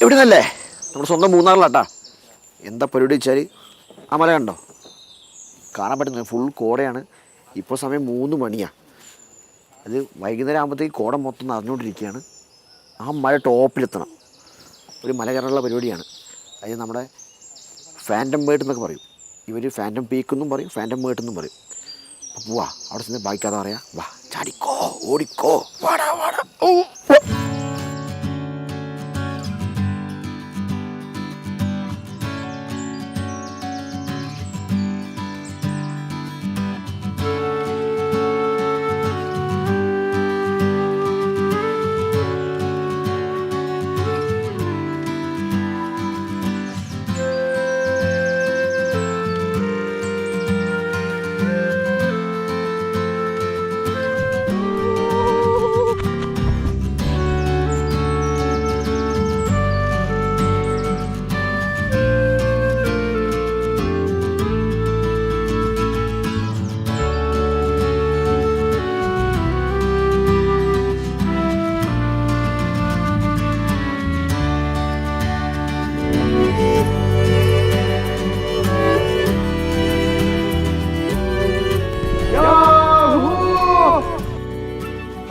ഇവിടെ നിന്നല്ലേ നമ്മുടെ സ്വന്തം മൂന്നാറിലാട്ടാ. എന്താ പരിപാടി വെച്ചാൽ ആ മല കണ്ടോ, കാണാൻ പറ്റുന്നത് ഫുൾ കോടയാണ്. ഇപ്പോൾ സമയം 3 മണിയാണ്. അത് വൈകുന്നേരം ആകുമ്പോഴത്തേക്ക് കോട മൊത്തം നിറഞ്ഞുകൊണ്ടിരിക്കുകയാണ്. ആ മല ടോപ്പിലെത്തണം. ഒരു മല കയറാനുള്ള പരിപാടിയാണ്. അത് നമ്മുടെ ഫാൻറ്റം മേട്ട് എന്നൊക്കെ പറയും. ഇവർ ഫാൻറ്റം പീക്ക് എന്നും പറയും, ഫാൻറ്റം മേട്ട് എന്നും പറയും. അപ്പോൾ പോവാ, അവിടെ ചെന്ന് ബായിക്കാതെ പറയാം, വാ ചാടിക്കോ ഓടിക്കോ വാടാ വാടാ. ഓ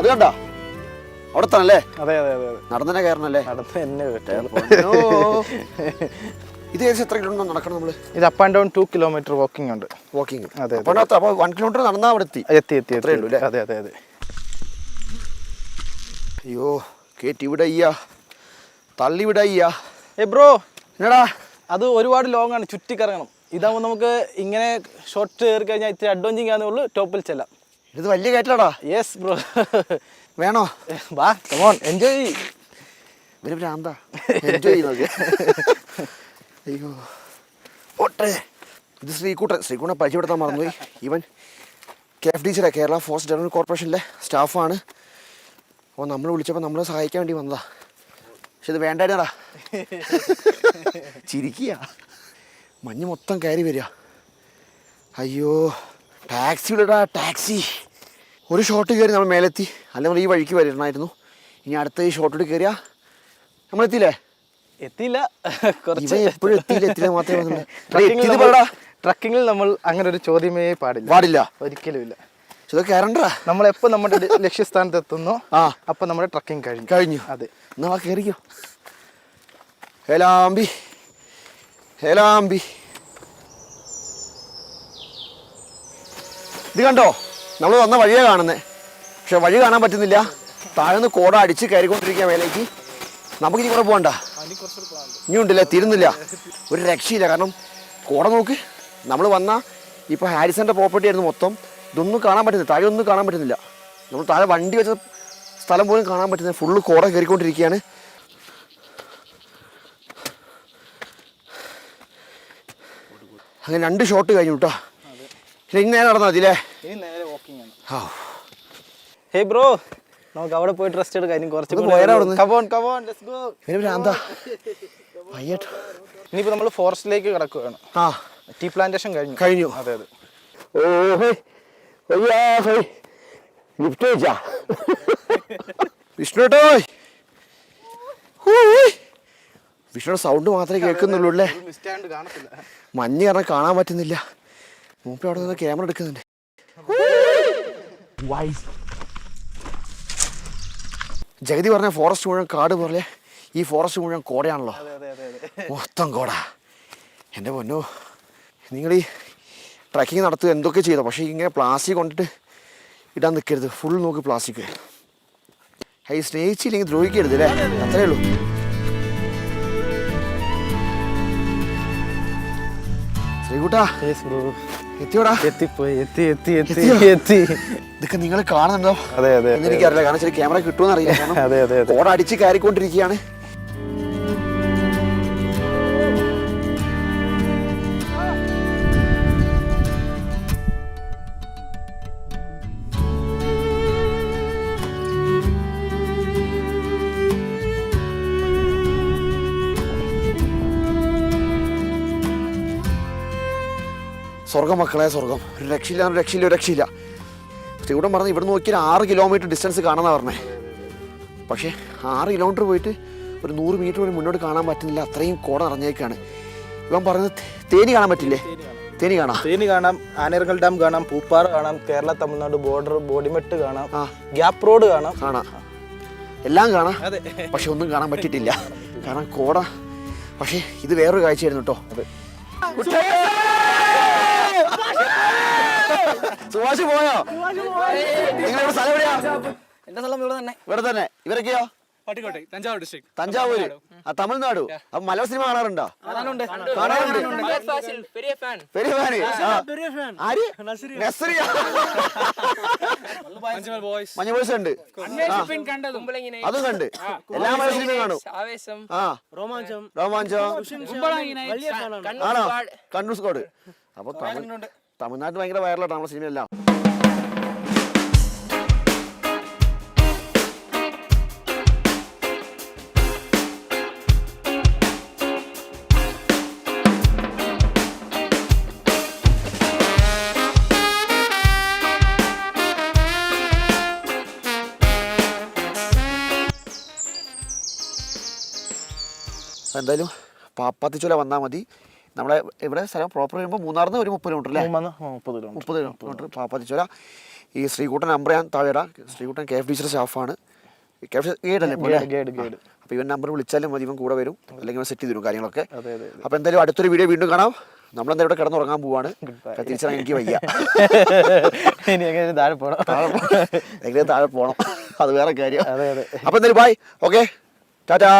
അത് കണ്ടാ അവിടെ തന്നല്ലേ? അതെ അതെ അതെ നടന്നെ കയറണല്ലേ? ഇത് ഏകദേശം എത്ര കിലോമീറ്റർ നടക്കണം നമ്മള്? ഇത് up and down 2 kilometre walking ഉണ്ട്. വാക്കിംഗ്. അതെ. അപ്പോൾ 1 കിലോമീറ്റർ നടന്നാൽ അവിടെ എത്തി. അത്രേ ഉള്ളൂ അല്ലേ? അതെ അതെ അതെ. അയ്യോ കേറ്റി വിടയ്യാ, തള്ളി വിടയ്യാ. ബ്രോ എന്നടാ അത് ഒരുപാട് ലോങ് ആണ്, ചുറ്റിക്കറങ്ങണം. ഇതാകുമ്പോൾ നമുക്ക് ഇങ്ങനെ ഷോർട്ട് കയറി കഴിഞ്ഞാൽ ഇത്തിരി അഡ്വഞ്ചിങ് ആണെന്നേ ഉള്ളൂ, ടോപ്പിൽ ചെല്ലാം. ഇത് വലിയ കയറ്റലാടാ. Yes bro. വേണോ? വാ കമോൺ എൻജോയ്. ഇവര് ഭ്രാന്താ എൻജോയ് ചെയ്യുന്നത്. അയ്യോ ഓട്ടെ. ഇത് ശ്രീകുട്ടനെ പരിചയപ്പെടുത്താൻ മറന്നുപോയി. ഇവൻ KFDC കേരള ഫോറസ്റ്റ് ഡെവലപ്മെൻറ്റ് കോർപ്പറേഷനിലെ സ്റ്റാഫാണ്. അപ്പോൾ നമ്മൾ വിളിച്ചപ്പോൾ നമ്മളെ സഹായിക്കാൻ വേണ്ടി വന്നതാ. പക്ഷെ ഇത് വേണ്ടാടാ, ചിരിക്കുക. മഞ്ഞ് മൊത്തം കയറി വരിക. അയ്യോ ടാക്സി വിടടാ, ടാക്സി. ഒരു ഷോട്ട് കയറി നമ്മൾ മേലെത്തി. അല്ലെങ്കിൽ ഈ വഴിക്ക് വരണമായിരുന്നു. ഇനി അടുത്ത ഈ ഷോട്ടോട് കയറിയാ നമ്മളെത്തിയില്ലേ? എത്തിയില്ല. എപ്പോഴും എത്തിയില്ല മാത്രമേ. ട്രക്കിങ്ങിൽ നമ്മൾ അങ്ങനെ ഒരു ചോദ്യമേ പാടില്ല. ഒരിക്കലും ഇല്ല. കയറണ്ടാ. നമ്മളെപ്പോ നമ്മുടെ ലക്ഷ്യസ്ഥാനത്ത് എത്തുന്നു അപ്പൊ നമ്മുടെ ട്രക്കിംഗ് കഴിഞ്ഞു. അതെ, എന്നാ കയറിക്കോ. ഹേലാമ്പി ഹേലാമ്പി. ഇത് കണ്ടോ, നമ്മൾ വന്ന വഴിയാണ് കാണുന്നത്. പക്ഷെ വഴി കാണാൻ പറ്റുന്നില്ല. താഴെ കോട അടിച്ച് കയറിക്കൊണ്ടിരിക്കുക മേലേക്ക്. നമുക്കിനി കൂടെ പോകണ്ട, ഇനിയുണ്ടല്ലേ, തീരുന്നില്ല. ഒരു രക്ഷയില്ല. കാരണം കോട നോക്ക്. നമ്മൾ വന്ന ഇപ്പോൾ ഹാരിസൻ്റെ പ്രോപ്പർട്ടി ആയിരുന്നു മൊത്തം. ഇതൊന്നും കാണാൻ പറ്റുന്നില്ല, താഴെ ഒന്നും കാണാൻ പറ്റുന്നില്ല. നമ്മൾ താഴെ വണ്ടി വെച്ച സ്ഥലം പോലും കാണാൻ പറ്റുന്നില്ല. ഫുള്ള് കോട കയറിക്കൊണ്ടിരിക്കുകയാണ്. അങ്ങനെ 2 ഷോട്ട് കഴിഞ്ഞു കേട്ടോ. ഇനി നേരെ നടന്നാൽ മതില്ലേ? ഹേ ബ്രോ, നമുക്ക് അവിടെ പോയിട്ട് റെസ്റ്റ് എടുക്കാം. ഇനിയിപ്പോ നമ്മൾ ഫോറസ്റ്റിലേക്ക് കിടക്കുകയാണ്. ടീ പ്ലാന്റേഷൻ കഴിഞ്ഞു. അതെ അതെ. വിഷ്ണുടെ സൗണ്ട് മാത്രമേ കേൾക്കുന്നുള്ളൂ അല്ലേ? മഞ്ഞ് കാരണം കാണാൻ പറ്റുന്നില്ല. മൂപ്പ അവിടെ നിന്ന് ക്യാമറ എടുക്കുന്നുണ്ട്. ജഗതി പറഞ്ഞ ഫോറസ്റ്റ് മുഴുവൻ കാട് പോലെ ഈ ഫോറസ്റ്റ് മുഴുവൻ കോടയാണല്ലോ, മൊത്തം കോട. എൻ്റെ പൊന്നോ, നിങ്ങൾ ഈ ട്രക്കിങ് നടത്തുക എന്തൊക്കെ ചെയ്തോ, പക്ഷേ ഇങ്ങനെ പ്ലാസ്റ്റിക് കൊണ്ടിട്ട് ഇടാൻ നിൽക്കരുത്. ഫുൾ നോക്ക് പ്ലാസ്റ്റിക്. ഈ സ്നേഹിച്ചില്ലെങ്കിൽ ദ്രോഹിക്കരുത് അല്ലേ? അത്രേ ഉള്ളൂ. ശ്രീകുട്ടാ എത്തിയോടാ? ഇതൊക്കെ നിങ്ങൾ കാണുന്നുണ്ടോ? എനിക്കറിയില്ല, കാരണം ശരി ക്യാമറ കിട്ടുമെന്ന് അറിയില്ല. കോട അടിച്ച് കയറിക്കൊണ്ടിരിക്കുകയാണ്. സ്വർഗം മക്കളെ, സ്വർഗം. ഒരു രക്ഷയില്ല. ഇവിടെ പറഞ്ഞ് ഇവിടെ നോക്കിയാൽ 6 കിലോമീറ്റർ ഡിസ്റ്റൻസ് കാണാമെന്നാണ് പറഞ്ഞത്. പക്ഷേ 6 കിലോമീറ്റർ പോയിട്ട് ഒരു 100 മീറ്റർ പോലും മുന്നോട്ട് കാണാൻ പറ്റുന്നില്ല, അത്രയും കോട നിറഞ്ഞേക്കാണ്. ഇവൻ പറഞ്ഞത് തേനി കാണാൻ പറ്റില്ലേ? തേനി കാണാം, ആനേർക്കൽ ഡാം കാണാം, പൂപ്പാറ കാണാം, കേരള തമിഴ്നാട് ബോർഡർ ബോഡിമെട്ട് കാണാം, ഗ്യാപ്പ് റോഡ് കാണാം, എല്ലാം കാണാം. പക്ഷെ ഒന്നും കാണാൻ പറ്റിയിട്ടില്ല, കാരണം കോട. പക്ഷേ ഇത് വേറൊരു കാഴ്ചയായിരുന്നു കേട്ടോ. സുഭാഷ് പോയോ? നിങ്ങളുടെ സ്ഥലം എവിടെയാ? എന്റെ സ്ഥലം ഇവിടെ തന്നെ. ഇവരൊക്കെയോ? പട്ടിക്കോട്ടെ, തഞ്ചാവൂർ ഡിസ്ട്രിക്ട്. തഞ്ചാവൂര്, തമിഴ്നാട്. അപ്പൊ മലയാള സിനിമ കാണാറുണ്ടോ? കാണാറുണ്ട്. പെരിയ ഫാന്. ആര്? നസ്രിയ. മഞ്ഞ ബോയ്സ് ഉണ്ട്, അതും കണ്ട്. എല്ലാ മലയാള സിനിമയും കാണും. രോമാഞ്ചം ആണോ? കണ്ണൂർ സ്കോഡ്. അപ്പൊ തമിഴ്നാട്ടിൽ ഭയങ്കര വൈറലാട്ടോ നമ്മുടെ സിനിമയെല്ലാം. എന്തായാലും പാപ്പാത്തിച്ചോല വന്നാൽ മതി. നമ്മളെ ഇവിടെ സ്ഥലം പ്രോപ്പർ വരുമ്പോൾ മൂന്നാറിന്ന് ഒരു 30 കിലോമീറ്റർ അല്ലേ? 30 കിലോമീറ്റർ പാപ്പാത്തിച്ചോല. ഈ ശ്രീകുട്ടൻ നമ്പർ ഞാൻ താഴെ ഇടാം. ശ്രീകുട്ടൻ KFDC സ്റ്റാഫാണ്, KFDC ഗൈഡ് അല്ലേ? അപ്പോൾ ഇവൻ നമ്പർ വിളിച്ചാലും മതി, ഇവൻ കൂടെ വരും, അല്ലെങ്കിൽ സെറ്റ് ചെയ്ത് തരും കാര്യങ്ങളൊക്കെ. അപ്പോൾ എന്തായാലും അടുത്തൊരു വീഡിയോ വീണ്ടും കാണാം. നമ്മളെന്തായാലും ഇവിടെ കിടന്നുറങ്ങാൻ പോവാണ്. തിരിച്ചിറങ്ങാൻ എനിക്ക് വയ്യ, താഴെ പോകണം, അത് വേറെ കാര്യം. അപ്പോൾ എന്തായാലും ബൈ, ഓക്കെ, ടാറ്റാ.